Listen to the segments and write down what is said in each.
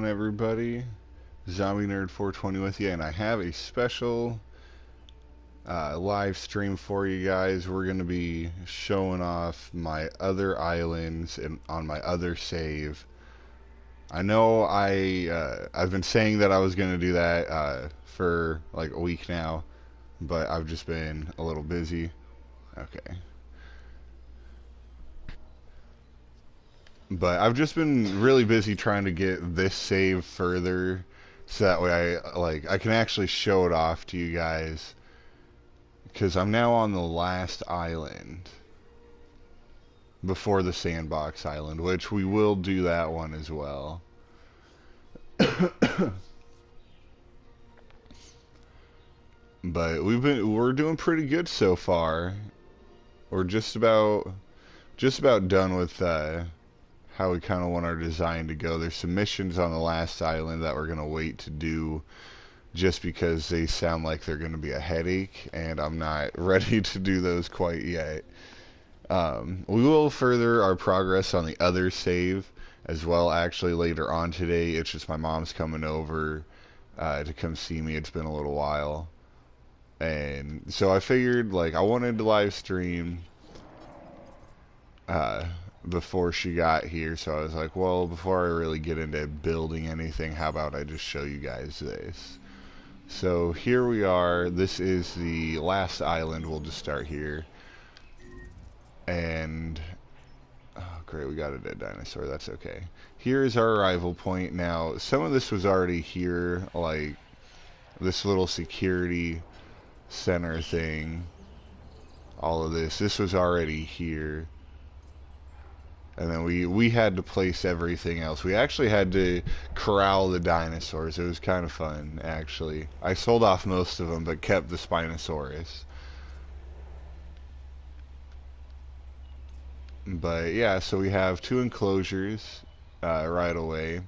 everybody? Zombie Nerd 420 with you, and I have a special live stream for you guys. We're going to be showing off my other islands and on my other save. I know I've been saying that I was going to do that for like a week now, but I've just been a little busy. Okay. But I've just been really busy trying to get this save further, so that way I can actually show it off to you guys. Because I'm now on the last island before the sandbox island, which we will do that one as well. But we're doing pretty good so far. We're just about done with how we kind of want our design to go. There's some missions on the last island that we're going to wait to do just because they sound like they're going to be a headache, and I'm not ready to do those quite yet. We will further our progress on the other save as well actually later on today. It's just my mom's coming over to come see me. It's been a little while. And so I figured like I wanted to live stream before she got here, so I was like, well, before I really get into building anything, how about I just show you guys this. So here we are. This is the last island. We'll just start here. And oh great, we got a dead dinosaur. That's okay. Here is our arrival point. Now some of this was already here, like this little security center thing, all of this was already here. And then we had to place everything else. We actually had to corral the dinosaurs. It was kind of fun, actually. I sold off most of them, but kept the Spinosaurus. But yeah, so we have two enclosures right away.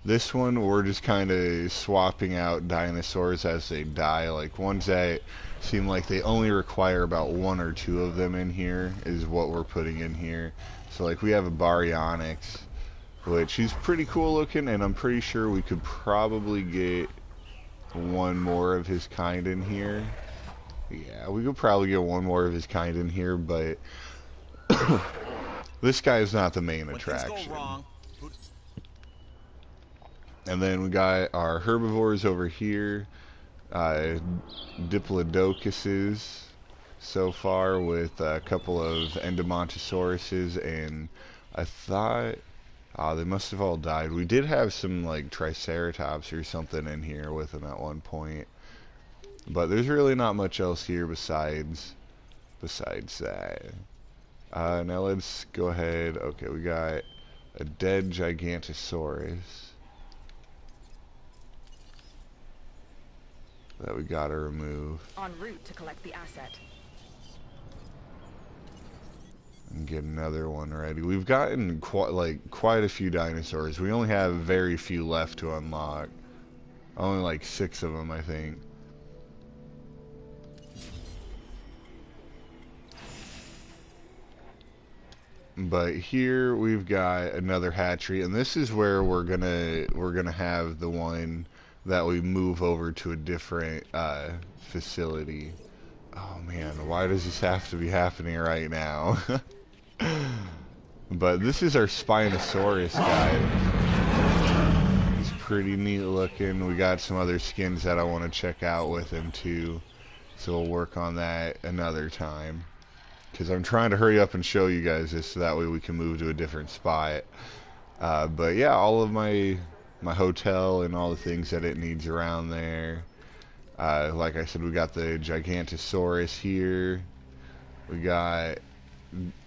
This one, we're just kind of swapping out dinosaurs as they die. Like ones that seem like they only require about one or two of them in here is what we're putting in here. So like we have a Baryonyx, which he's pretty cool looking, and I'm pretty sure we could probably get one more of his kind in here. Yeah, we could probably get one more of his kind in here, but this guy is not the main attraction. And then we got our herbivores over here, Diplodocuses so far, with a couple of Endomontosauruses, and I thought, they must have all died. We did have some like Triceratops or something in here with them at one point, but there's really not much else here besides that. Now let's go ahead. Okay, we got a dead Gigantosaurus that we gotta remove. En route to collect the asset. And get another one ready. We've gotten quite a few dinosaurs. We only have very few left to unlock. Only like 6 of them, I think. But here we've got another hatchery, and this is where we're gonna have the one that we move over to a different facility. Oh man, why does this have to be happening right now? But this is our Spinosaurus guy. He's pretty neat looking. We got some other skins that I want to check out with him too, so we'll work on that another time, because I'm trying to hurry up and show you guys this so that way we can move to a different spot. But yeah, all of my hotel and all the things that it needs around there. Like I said, we got the Gigantosaurus here. We got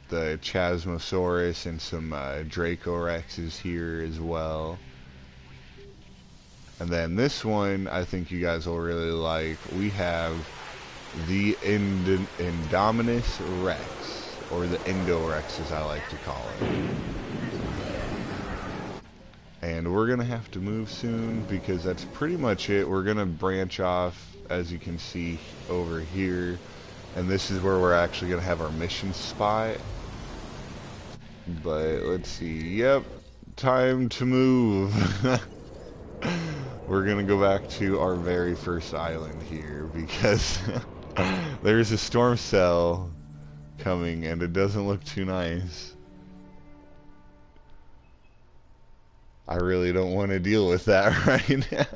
the Chasmosaurus and some Dracorexes here as well. And then this one, I think you guys will really like. We have the Indominus Rex, or the Endorex as I like to call it. And we're gonna have to move soon because that's pretty much it. We're gonna branch off, as you can see over here, and this is where we're actually gonna have our mission spot. But let's see. Yep, time to move. we're gonna go back to our very first island here because there's a storm cell coming and it doesn't look too nice. I really don't want to deal with that right now.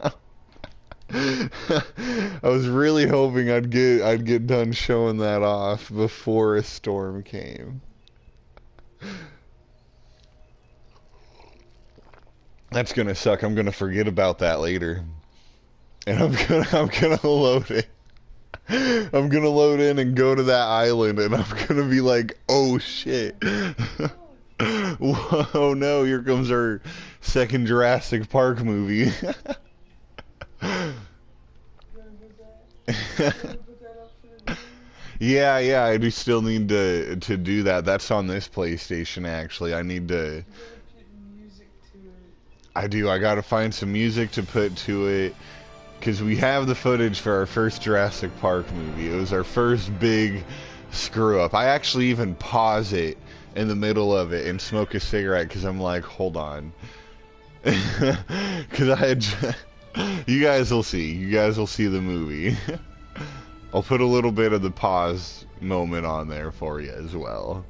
I was really hoping I'd get done showing that off before a storm came. That's gonna suck. I'm gonna forget about that later. And I'm gonna load it. I'm gonna load in and go to that island and I'm gonna be like, oh shit. Whoa, no, here comes our second Jurassic Park movie. Yeah, I do still need to do that. That's on this PlayStation actually. I need to I do. I gotta find some music to put to it. Because we have the footage for our first Jurassic Park movie. It was our first big screw up. I actually even pause it in the middle of it and smoke a cigarette because I'm like, hold on. Because you guys will see. You guys will see the movie. I'll put a little bit of the pause moment on there for you as well.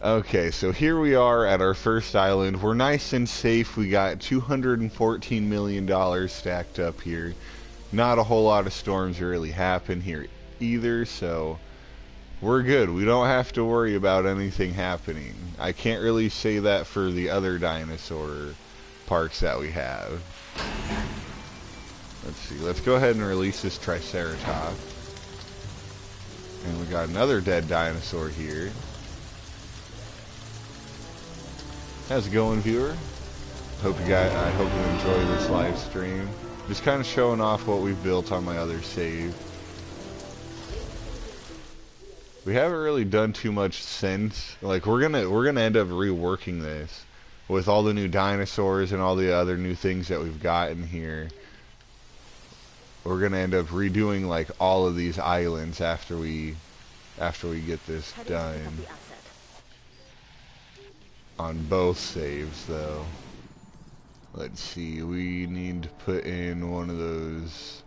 Okay, so here we are at our first island. We're nice and safe. We got $214 million stacked up here. Not a whole lot of storms really happen here either, so we're good. We don't have to worry about anything happening. I can't really say that for the other dinosaur parks that we have. Let's see. Let's go ahead and release this Triceratops. And we got another dead dinosaur here. How's it going, viewer? I hope you enjoy this live stream. Just kind of showing off what we've built on my other save. We haven't really done too much since. Like we're gonna end up reworking this with all the new dinosaurs and all the other new things that we've gotten here. We're gonna end up redoing like all of these islands after we get this done. On both saves, though. Let's see, we need to put in one of those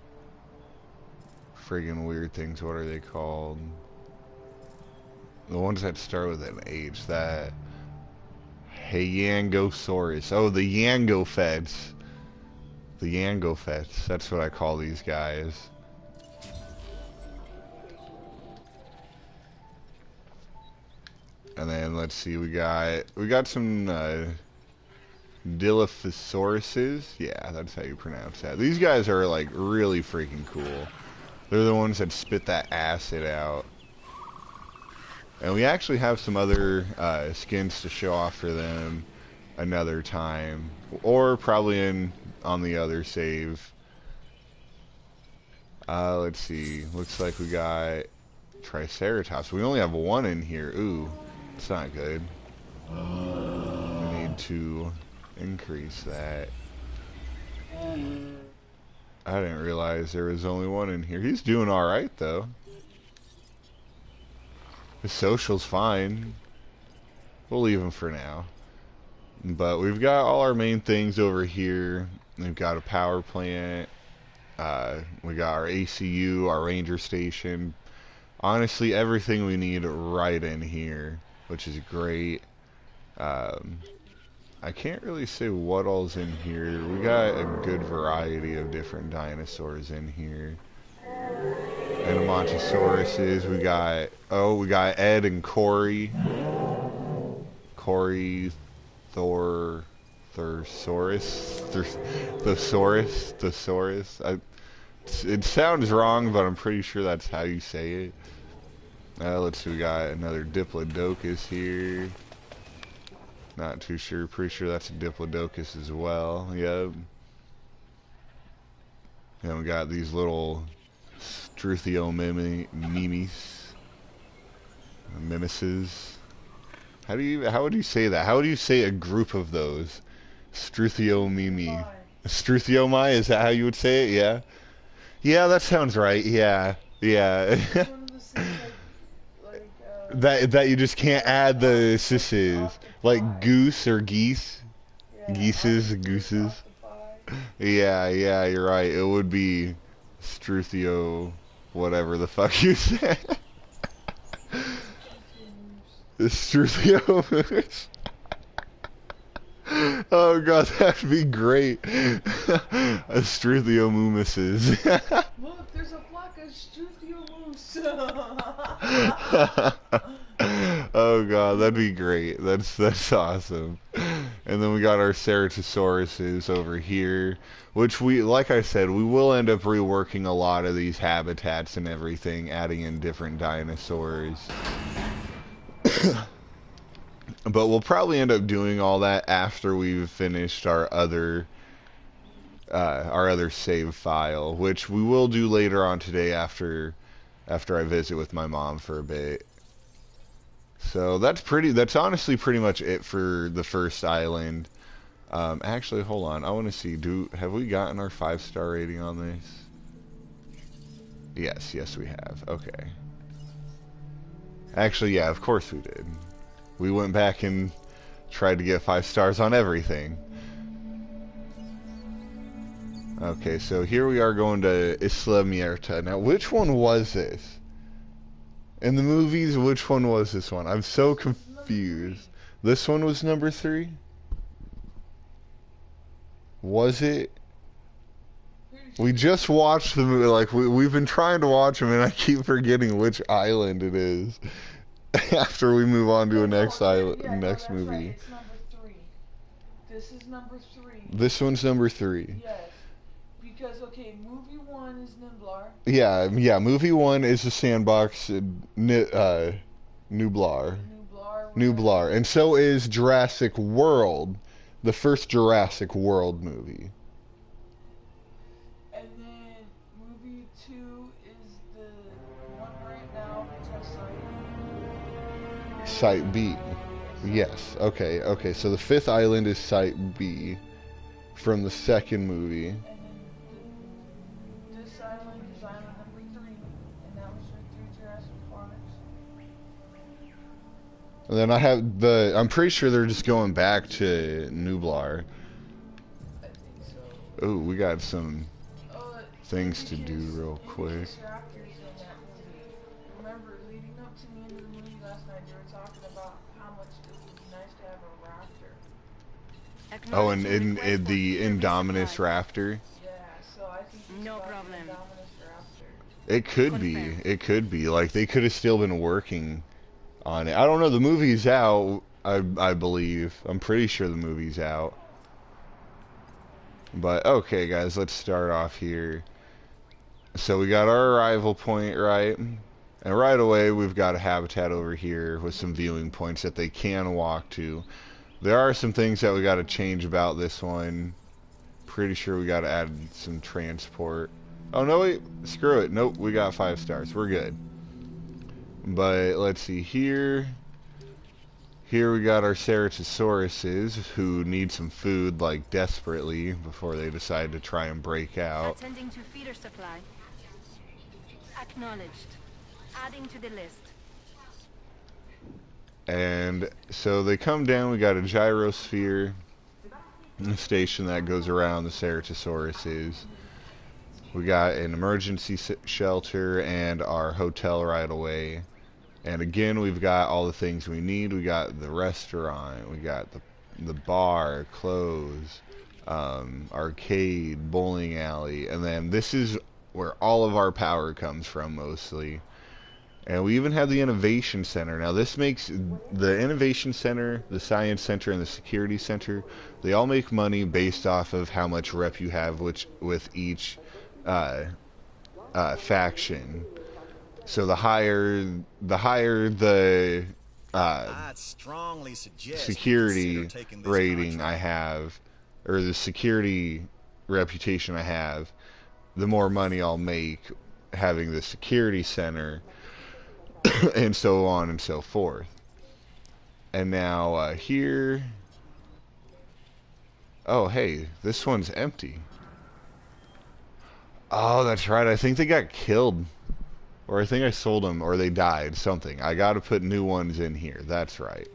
friggin' weird things. What are they called? The ones that start with an H. That Yangosaurus. Oh, the Yangofets. The Yangofets. That's what I call these guys. And then let's see, we got some Dilophosauruses. Yeah, that's how you pronounce that. These guys are like really freaking cool. They're the ones that spit that acid out. And we actually have some other skins to show off for them another time, or probably on the other save. Let's see. Looks like we got Triceratops. We only have one in here. Ooh. It's not good. We need to increase that. I didn't realize there was only one in here. He's doing alright, though. His social's fine. We'll leave him for now. But we've got all our main things over here. We've got a power plant. We got our ACU, our ranger station. Honestly, everything we need right in here, which is great. I can't really say what all's in here. We got a good variety of different dinosaurs in here. Anamontosauruses. We got Ed and Corey. Corey, Thesaurus. It sounds wrong, but I'm pretty sure that's how you say it. Let's see, we got another Diplodocus here. Not too sure. Pretty sure that's a Diplodocus as well. Yep. And we got these little Mimesis. How would you say that? How would you say a group of those? Struthiomimi. Struthiomai, is that how you would say it? Yeah. Yeah, that sounds right. Yeah. Yeah. That you just can't add the sisses. Like goose or geese. Geeses, gooses. Yeah, yeah, you're right. It would be Struthio, whatever the fuck you said. Struthio moose. Oh god, that'd be great. Struthiomumises. Look, there's a flock of Struthiomoose. Oh god, that'd be great. That's awesome. And then we got our Ceratosauruses over here, which we, like I said, we will end up reworking a lot of these habitats and everything, adding in different dinosaurs. But we'll probably end up doing all that after we've finished our other save file, which we will do later on today after I visit with my mom for a bit. So that's honestly pretty much it for the first island. Actually, hold on. I want to see, have we gotten our 5-star rating on this? Yes, we have. Okay. Actually, yeah, of course we did. We went back and tried to get 5 stars on everything. Okay, so here we are going to Isla Mierta. Now, which one was this? In the movies, which one was this one? I'm so confused. This one was number 3? Was it? We just watched the movie, like, we've been trying to watch them, and I keep forgetting which island it is. After we move on to a next island, next movie. Right. It's number 3. This is number 3. This one's number 3. Yes. Because, okay, movie 1 is Nublar. Yeah, movie 1 is the sandbox, Nublar. Nublar. And so is Jurassic World, the first Jurassic World movie. And then movie 2 is the one right now, which has Site B. Yes. Okay. So the 5th island is Site B from the second movie. And then this island is island number 3, and that was right through Jurassic Park. And then I have I'm pretty sure they're just going back to Nublar. I think so. Oh, we got some things to do real quick. Remember, leading up to the end of the movie last night, you were talking about how much it would be nice to have a raptor. Oh, and the Indominus Raptor? Yeah, so I think no problem. Indominus Raptor. It could be. It could be. Like, they could have still been working on it. I don't know. The movie's out, I believe. I'm pretty sure the movie's out. But, okay, guys, let's start off here. So we got our arrival point, right? And right away, we've got a habitat over here with some viewing points that they can walk to. There are some things that we got to change about this one. Pretty sure we got to add some transport. Oh, no, wait. Screw it. Nope, we got 5 stars. We're good. But let's see here. Here we got our Ceratosauruses who need some food, like, desperately before they decide to try and break out. Attending to feeder supply. Acknowledged. Adding to the list. And so they come down. We got a Gyrosphere Station that goes around the Ceratosauruses. We got an emergency shelter and our hotel right away. And again, we've got all the things we need. We got the restaurant, we got the bar, clothes, arcade, bowling alley, and then this is where all of our power comes from mostly. And we even have the Innovation Center. Now this makes the Innovation Center, the Science Center, and the Security Center, they all make money based off of how much rep you have with each faction. So the higher the security rating I have, or the security reputation I have, the more money I'll make having the security center, and so on and so forth. And now here, oh hey, this one's empty. Oh, that's right. I think they got killed. Or I think I sold them, or they died, something. I gotta put new ones in here. That's right.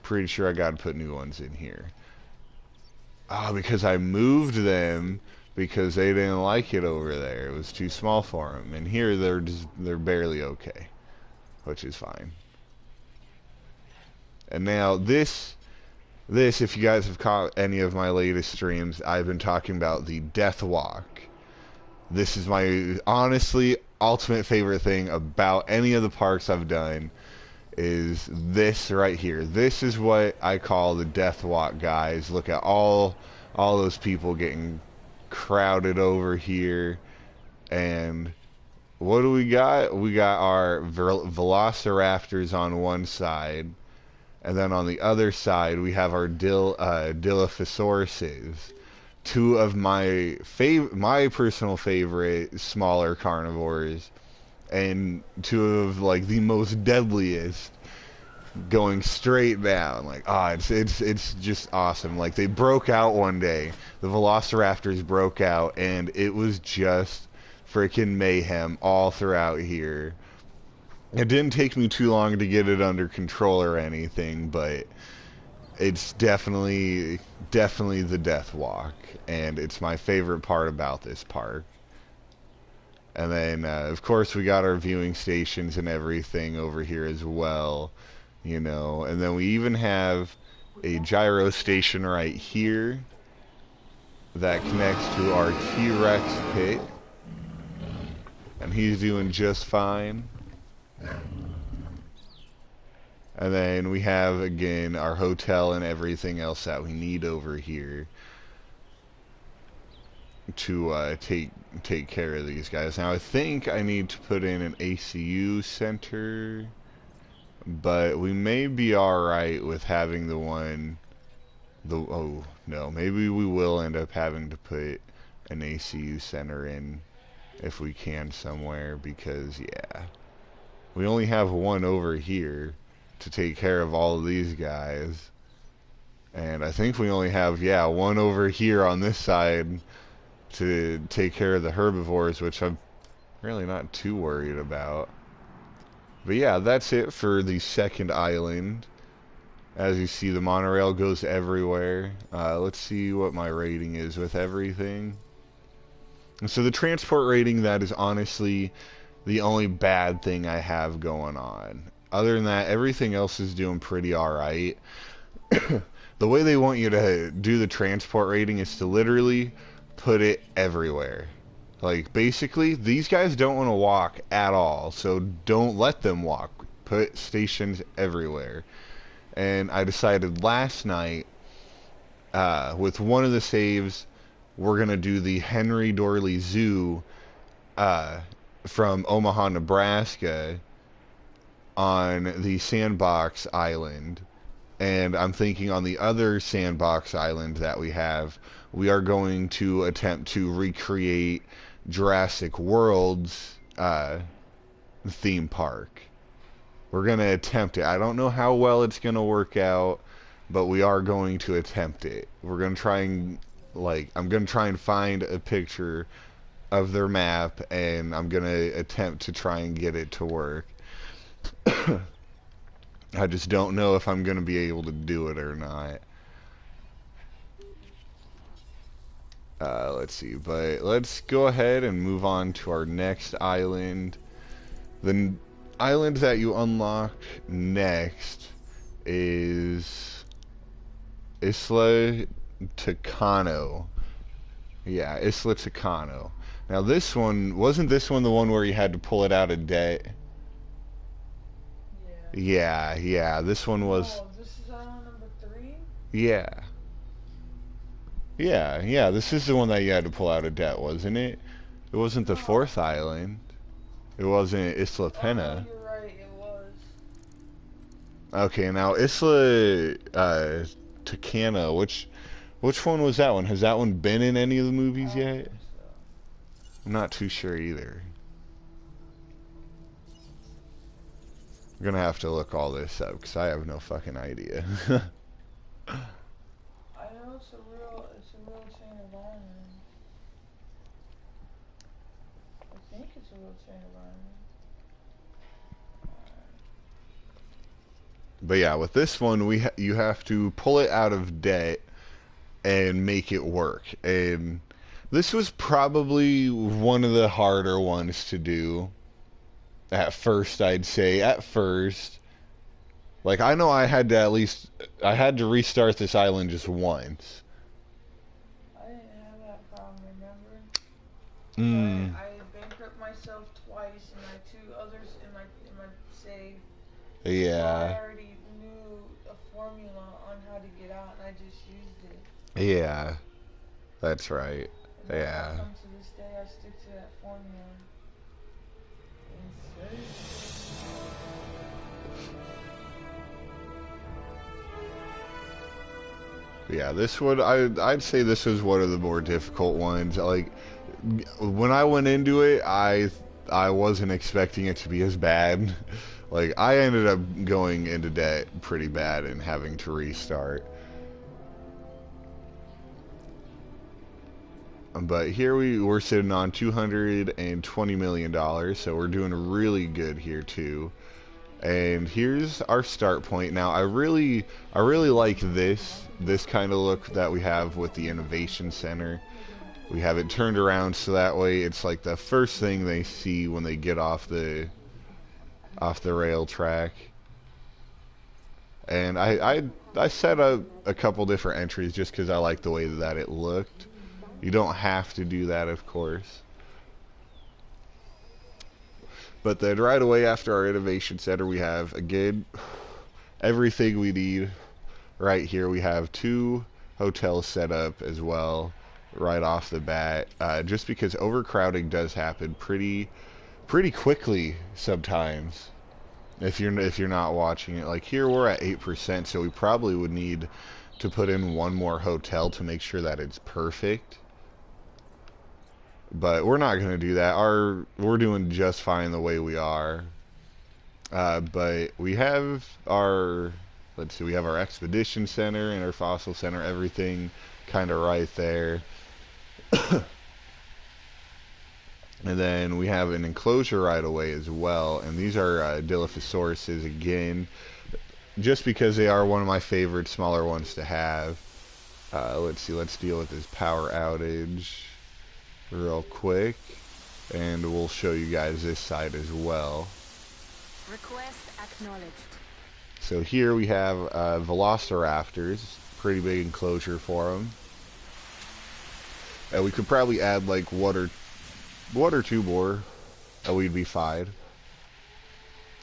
Pretty sure I gotta put new ones in here. because I moved them because they didn't like it over there. It was too small for them. And here they're barely okay, which is fine. And now this, if you guys have caught any of my latest streams, I've been talking about the Death Walk. This is my, honestly, ultimate favorite thing about any of the parks I've done, is this right here. This is what I call the Death Walk, guys. Look at all those people getting crowded over here. And what do we got? We got our velociraptors on one side. And then on the other side, we have our Dilophosauruses. Two of my personal favorite smaller carnivores, and two of like the most deadliest, going straight down. Like, it's just awesome. Like, they broke out one day. The Velociraptors broke out, and it was just freaking mayhem all throughout here. It didn't take me too long to get it under control or anything, but it's definitely the Death Walk, and it's my favorite part about this park. And then, of course, we got our viewing stations and everything over here as well, you know. And then we even have a gyro station right here that connects to our T-Rex pit, and he's doing just fine. And then we have, again, our hotel and everything else that we need over here to take care of these guys. Now, I think I need to put in an ACU center, but we may be alright with having the one... oh, no, maybe we will end up having to put an ACU center in if we can somewhere, because, yeah, we only have one over here to take care of all of these guys. And I think we only have, yeah, one over here on this side to take care of the herbivores, which I'm really not too worried about. But yeah, that's it for the second island. As you see, the monorail goes everywhere. Let's see what my rating is with everything. And so the transport rating, that is honestly the only bad thing I have going on. Other than that, everything else is doing pretty alright. The way they want you to do the transport rating is to literally put it everywhere. Like, basically, these guys don't want to walk at all, so don't let them walk. Put stations everywhere. And I decided last night, with one of the saves, we're going to do the Henry Dorley Zoo from Omaha, Nebraska, on the Sandbox Island. And I'm thinking on the other Sandbox Island that we have, we are going to attempt to recreate Jurassic World's theme park. We're going to attempt it. I don't know how well it's going to work out, but we are going to attempt it. We're going to try and, like, I'm going to try and find a picture of their map, and I'm going to attempt to try and get it to work. I just don't know if I'm going to be able to do it or not. Let's see, but let's go ahead and move on to our next island. The island that you unlock next is Isla Tucano. Yeah, Isla Tucano. Now this one, wasn't this one the one where you had to pull it out of debt? Yeah, this one was... Oh, this is island number 3? Yeah. Yeah, this is the one that you had to pull out of debt, wasn't it? It wasn't the fourth island. It wasn't Isla Penna. Oh, you're right, it was. Okay, now Isla Tucano, which one was that one? Has that one been in any of the movies yet? So. I'm not too sure either. I'm gonna have to look all this up because I have no fucking idea. I know it's a real chain of islands. I think it's a real chain of islands. But yeah, with this one, you have to pull it out of debt and make it work. And this was probably one of the harder ones to do at first, I'd say. At first, like, I know I had to restart this island just once. I didn't have that problem, remember? Mm, I bankrupt myself twice, and my two others in my save. So I yeah, already knew a formula on how to get out, and I just used it. yeah, that's right. And how Yeah. come to this day I stick to that formula. Insertion. Yeah, this one I'd say this was one of the more difficult ones. Like when I went into it, I wasn't expecting it to be as bad. Like I ended up going into debt pretty bad and having to restart. But here we're sitting on $220 million, so we're doing really good here too. And here's our start point. Now I really like this kind of look that we have with the innovation center. We have it turned around so that way it's like the first thing they see when they get off the rail track. And I set up a couple different entries just because I like the way that it looked. You don't have to do that, of course. But then right away after our innovation center, we have, again, everything we need right here. We have 2 hotels set up as well right off the bat, just because overcrowding does happen pretty quickly sometimes if you're not watching it. Like here we're at 8%, so we probably would need to put in one more hotel to make sure that it's perfect. But we're not going to do that. We're doing just fine the way we are. But we have our, let's see, we have our expedition center and our fossil center, everything kind of right there. And then we have an enclosure right away as well. And these are Dilophosauruses again, just because they are one of my favorite smaller ones to have. Let's see, let's deal with this power outage real quick. And we'll show you guys this side as well. Request acknowledged. So here we have Velociraptors, pretty big enclosure for them. And we could probably add like one or two more, and we'd be fine.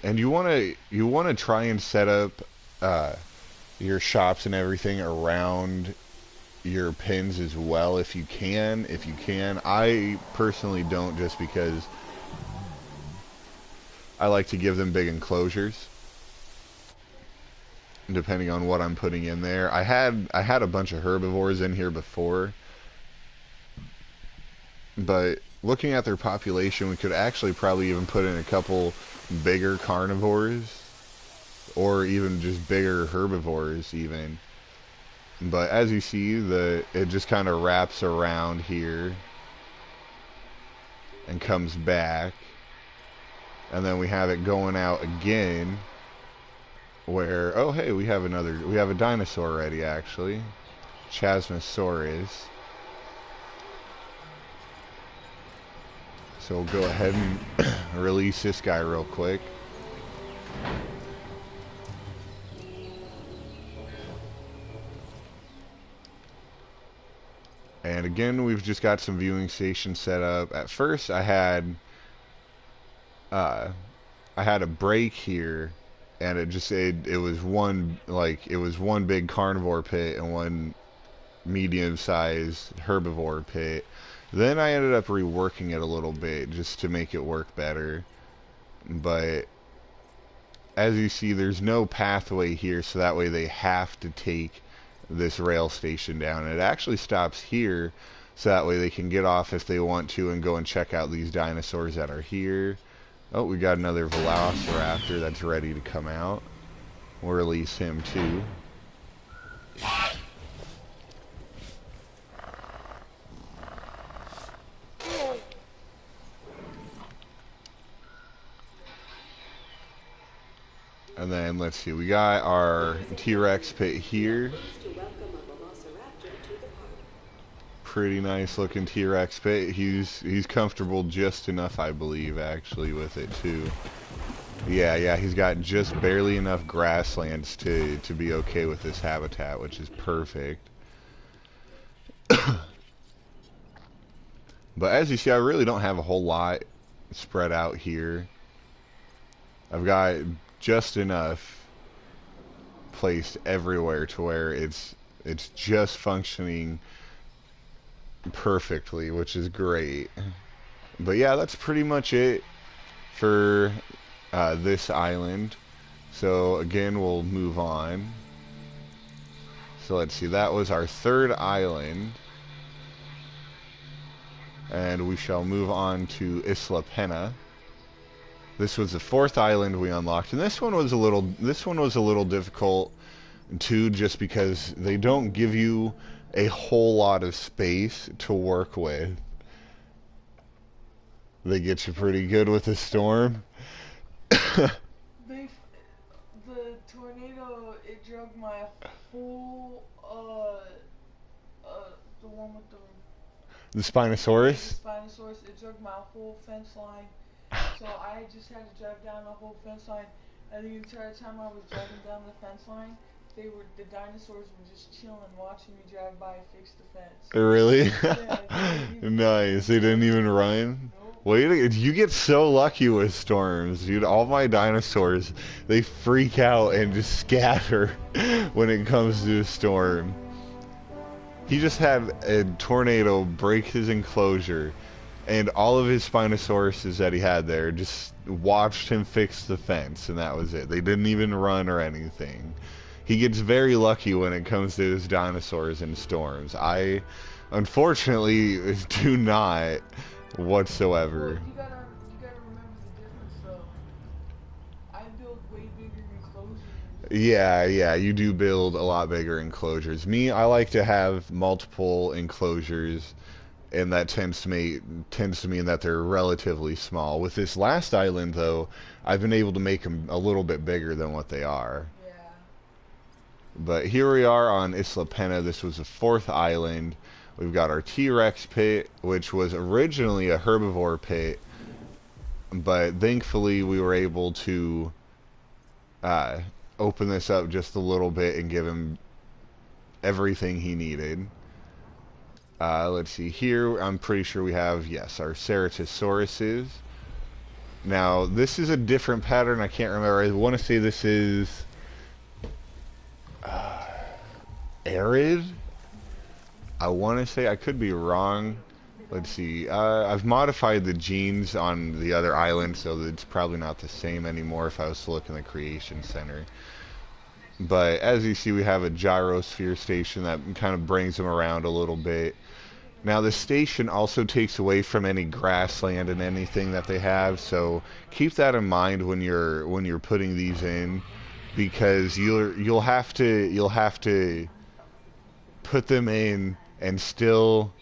And you wanna try and set up your shops and everything around your pins as well if you can. I personally don't, just because I like to give them big enclosures depending on what I'm putting in there. I had a bunch of herbivores in here before, but looking at their population, we could actually probably even put in a couple bigger carnivores, or even just bigger herbivores even. But as you see, it just kind of wraps around here and comes back, and then we have it going out again where, oh hey, we have a dinosaur already actually, Chasmosaurus. So we'll go ahead and release this guy real quick. And again, we've just got some viewing stations set up. At first, I had a break here, and it was one big carnivore pit and one medium-sized herbivore pit. Then I ended up reworking it a little bit just to make it work better. But as you see, there's no pathway here, so that way they have to take this rail station down. And it actually stops here, so that way they can get off if they want to and go and check out these dinosaurs that are here. Oh, we got another Velociraptor that's ready to come out. We'll release him too. And then let's see, we got our T-Rex pit here. pretty nice looking T-Rex pit. He's comfortable just enough, I believe, actually, with it too. Yeah, he's got just barely enough grasslands to be okay with this habitat, which is perfect. But as you see, I really don't have a whole lot spread out here. I've got just enough placed everywhere to where it's just functioning perfectly, which is great. But yeah, that's pretty much it for this island. So again, we'll move on. So let's see, that was our third island. And we shall move on to Isla Penna. This was the fourth island we unlocked, and this one was a little difficult too, just because they don't give you a whole lot of space to work with. They get you pretty good with a storm. The tornado, it drug my whole the one with The Spinosaurus? the Spinosaurus, it drug my whole fence line. So I just had to drag down the whole fence line, and the entire time I was driving down the fence line, the dinosaurs were just chilling, watching me drive by and fix the fence. Really? Yeah, Nice. They didn't even run? Nope. Wait, you get so lucky with storms, dude. All my dinosaurs, they freak out and just scatter when it comes to a storm. He just had a tornado break his enclosure, and all of his Spinosauruses that he had there just watched him fix the fence, and that was it. They didn't even run or anything. He gets very lucky when it comes to his dinosaurs and storms. I, unfortunately, do not whatsoever. Well, you gotta remember the difference though. I build way bigger enclosures. Yeah, you do build a lot bigger enclosures. Me, I like to have multiple enclosures, and that tends to mean that they're relatively small. With this last island, though, I've been able to make them a little bit bigger than what they are. Yeah. But here we are on Isla Penna. This was the fourth island. We've got our T-Rex pit, which was originally a herbivore pit, but thankfully we were able to open this up just a little bit and give him everything he needed. Let's see here. I'm pretty sure we have, yes, our Ceratosauruses. Now, this is a different pattern. I can't remember. I want to say this is arid. I want to say, I could be wrong. Let's see. I've modified the genes on the other island, so that it's probably not the same anymore if I was to look in the Creation Center. But as you see, we have a Gyrosphere Station that kind of brings them around a little bit. Now, the station also takes away from any grassland and anything that they have, so keep that in mind when you're putting these in, because you'll have to put them in and still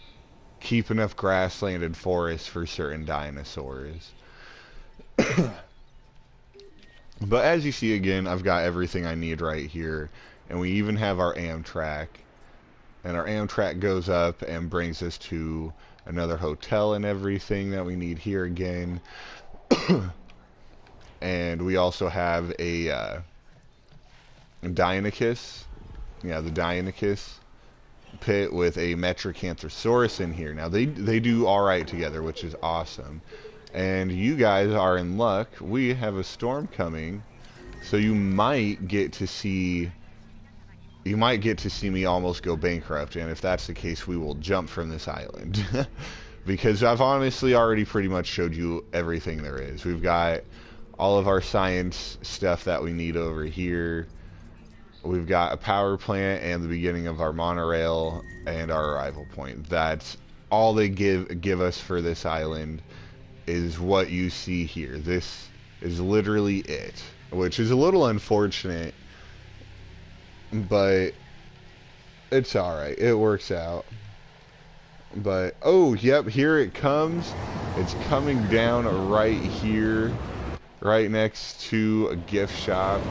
keep enough grassland and forest for certain dinosaurs. But as you see, again, I've got everything I need right here, and we even have our Amtrak. And our Amtrak goes up and brings us to another hotel and everything that we need here again. And we also have a Deinonychus. Yeah, the Deinonychus pit with a Metracanthosaurus in here. Now, they do alright together, which is awesome. And you guys are in luck. We have a storm coming, so you might get to see me almost go bankrupt, and if that's the case, we will jump from this island. Because I've honestly already pretty much showed you everything there is. We've got all of our science stuff that we need over here. We've got a power plant and the beginning of our monorail and our arrival point. That's all they give us for this island, is what you see here. This is literally it, which is a little unfortunate, but it's alright. It works out. But, oh, yep, here it comes. It's coming down right here, right next to a gift shop.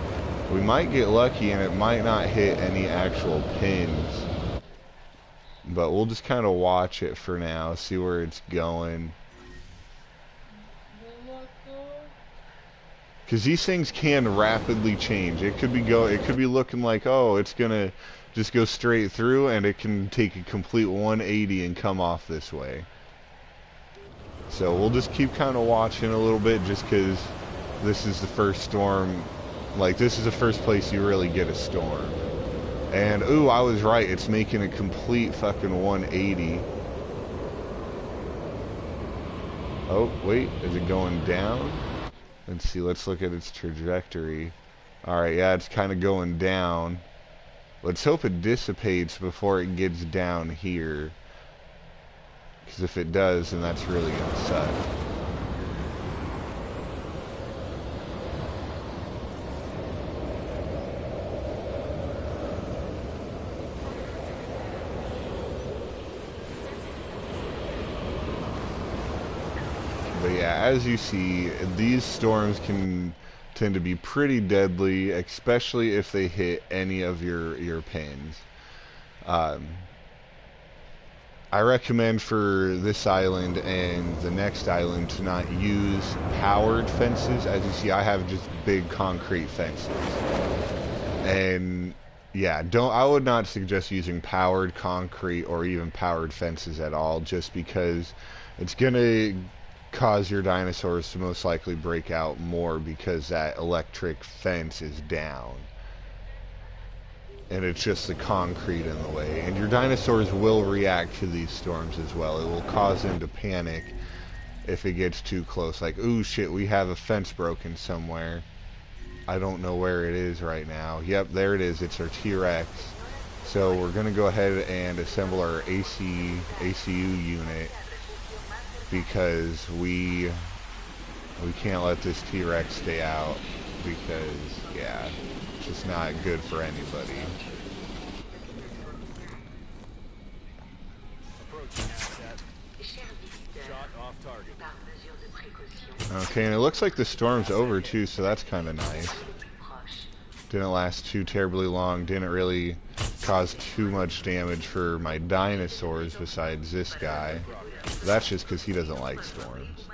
We might get lucky and it might not hit any actual pins. But we'll just kind of watch it for now, see where it's going. Good luck, though. Because these things can rapidly change. It could be looking like, oh, it's gonna just go straight through, and it can take a complete 180 and come off this way. So we'll just keep kind of watching a little bit, just because this is the first storm. Like, this is the first place you really get a storm. And ooh, I was right. It's making a complete fucking 180. Oh wait, is it going down? Let's see, let's look at its trajectory. Alright, yeah, it's kind of going down. Let's hope it dissipates before it gets down here. Because if it does, then that's really going to suck. But yeah, as you see, these storms can tend to be pretty deadly, especially if they hit any of your pins. I recommend for this island and the next island to not use powered fences. As you see, I have just big concrete fences. And yeah, I would not suggest using powered concrete or even powered fences at all, just because it's gonna cause your dinosaurs to most likely break out more, because that electric fence is down. And it's just the concrete in the way. And your dinosaurs will react to these storms as well. It will cause them to panic if it gets too close. Like, ooh, shit, we have a fence broken somewhere. I don't know where it is right now. Yep, there it is. It's our T-Rex. So we're going to go ahead and assemble our ACU unit, because we can't let this T-Rex stay out, because, yeah, it's just not good for anybody. Okay, and it looks like the storm's over too, so that's kind of nice. Didn't last too terribly long, didn't really cause too much damage for my dinosaurs besides this guy. That's just because he doesn't like storms.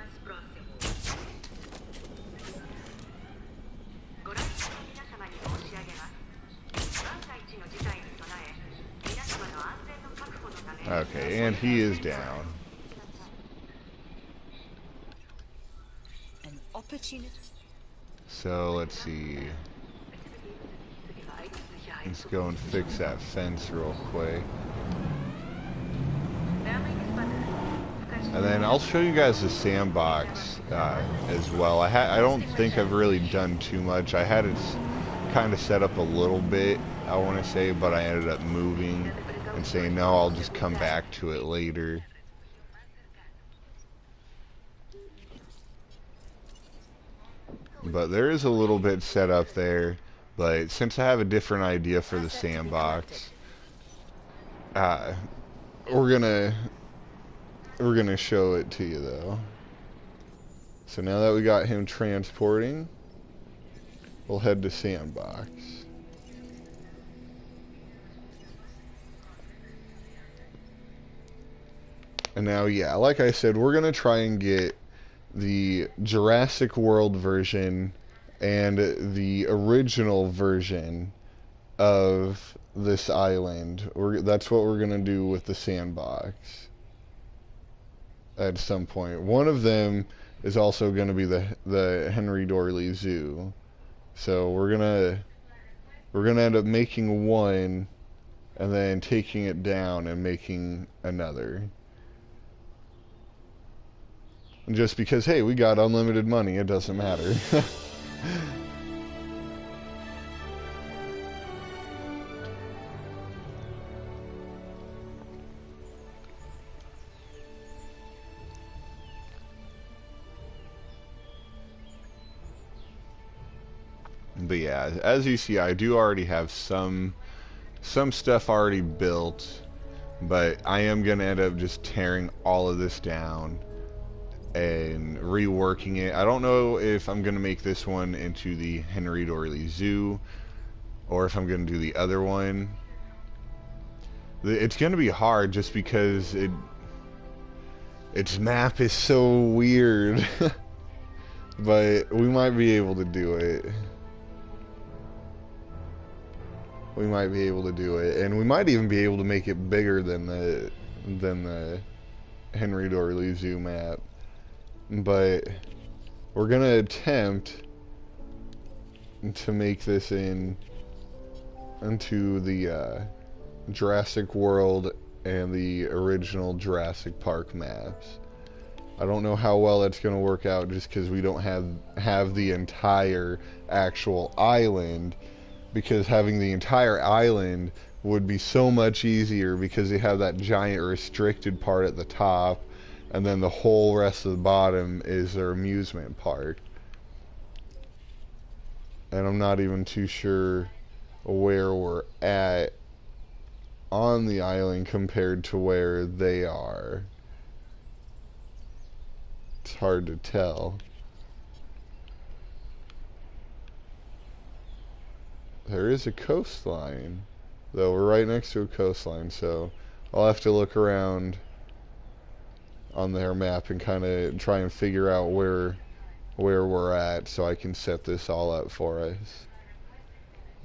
Okay, and he is down. So let's see. Let's go and fix that fence real quick. And then I'll show you guys the sandbox as well. I don't think I've really done too much. I had it kind of set up a little bit, I want to say, but I ended up moving and saying, no, I'll just come back to it later. But there is a little bit set up there, but since I have a different idea for the sandbox, we're gonna show it to you though. So now that we got him transporting, we'll head to sandbox. And now, yeah, like I said, we're gonna try and get the Jurassic World version and the original version of this island. That's what we're gonna do with the sandbox at some point. One of them is also gonna be the Henry Dorley Zoo. So we're gonna end up making one and then taking it down and making another. Just because, hey, we got unlimited money, it doesn't matter. But yeah, as you see, I do already have some stuff already built, but I am gonna end up just tearing all of this down and reworking it. I don't know if I'm gonna make this one into the Henry Dorley Zoo or if I'm gonna do the other one, It's gonna be hard just because its map is so weird. But we might be able to do it. We might be able to do it, and we might even be able to make it bigger than the Henry Dorley Zoo map. But we're gonna attempt to make this into the Jurassic World and the original Jurassic Park maps. I don't know how well that's going to work out just because we don't have the entire actual island, because having the entire island would be so much easier because they have that giant restricted part at the top, and then the whole rest of the bottom is their amusement park. And I'm not even too sure where we're at on the island compared to where they are. It's hard to tell. There is a coastline, though we're right next to a coastline, so I'll have to look around on their map and kind of try and figure out where we're at so I can set this all up for us.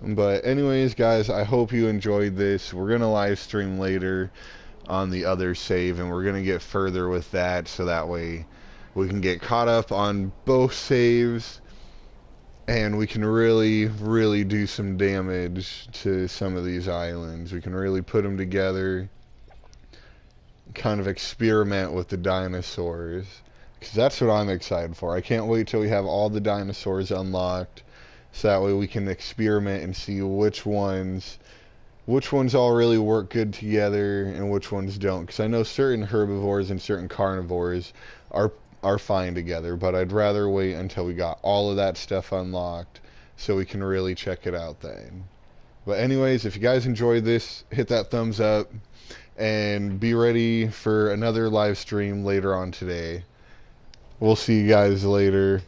But anyways, guys, I hope you enjoyed this. We're gonna live stream later on the other save, and we're gonna get further with that so that way we can get caught up on both saves, and we can really do some damage to some of these islands. We can really put them together, kind of experiment with the dinosaurs, because that's what I'm excited for. I can't wait till we have all the dinosaurs unlocked, so that way we can experiment and see which ones all really work good together and which ones don't. Because I know certain herbivores and certain carnivores are fine together, but I'd rather wait until we got all of that stuff unlocked so we can really check it out then. But anyways, if you guys enjoyed this, hit that thumbs up and be ready for another live stream later on today. We'll see you guys later.